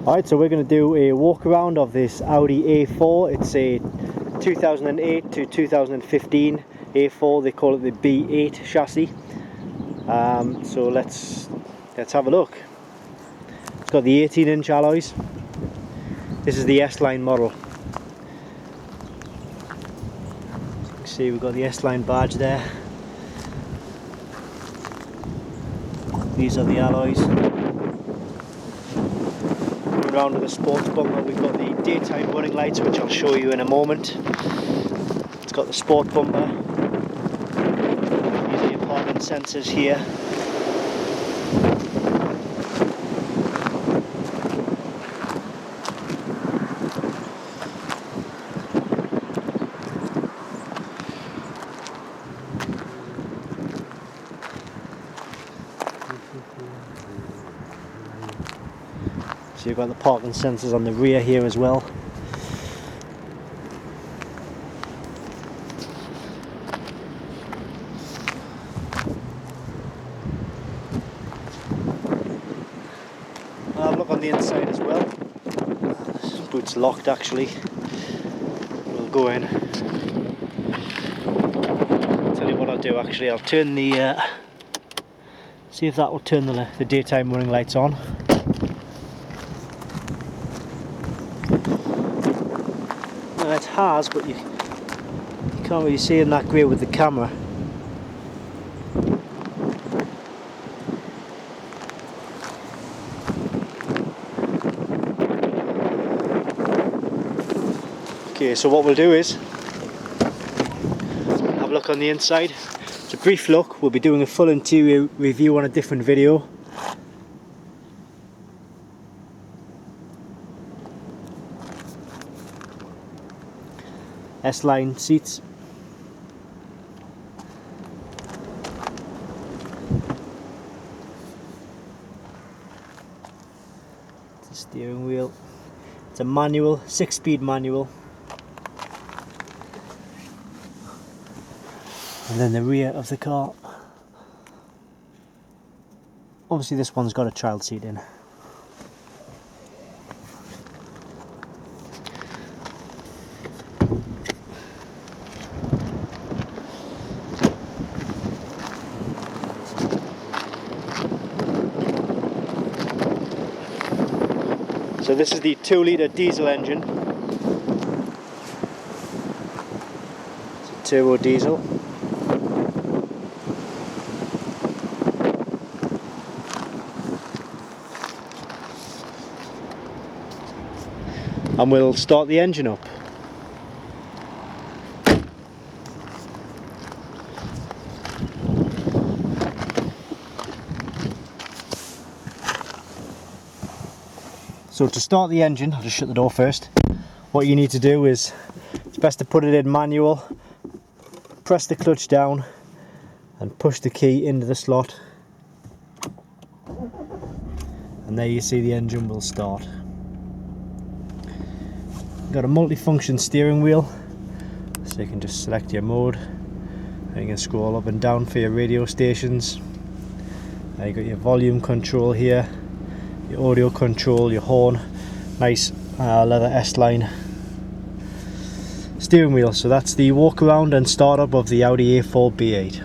Alright, so we're going to do a walk around of this Audi A4. It's a 2008 to 2015 A4. They call it the B8 chassis. So let's have a look. It's got the 18-inch alloys. This is the S-Line model. So you can see we've got the S-Line badge there. These are the alloys. Around with the sports bumper, we've got the daytime running lights, which I'll show you in a moment. It's got the sport bumper. These are your parking sensors here. So you've got the parking sensors on the rear here as well. I'll have a look on the inside as well. This boot's locked actually. We'll go in. Tell you what I'll do actually, I'll turn the see if that will turn the daytime running lights on. It has, but you can't really see in that grey with the camera. Okay, so what we'll do is have a look on the inside. It's a brief look. We'll be doing a full interior review on a different video. S-Line seats. It's a steering wheel. It's a manual, 6-speed manual. And then the rear of the car. Obviously this one's got a child seat in. So this is the 2-litre diesel engine. It's a turbo diesel. And we'll start the engine up. So to start the engine, I'll just shut the door first. What you need to do is, it's best to put it in manual, press the clutch down and push the key into the slot. And there you see the engine will start. Got a multi-function steering wheel, so you can just select your mode and you can scroll up and down for your radio stations. You've got your volume control here, your audio control, your horn, nice leather S-Line steering wheel. So that's the walk around and startup of the Audi A4 B8.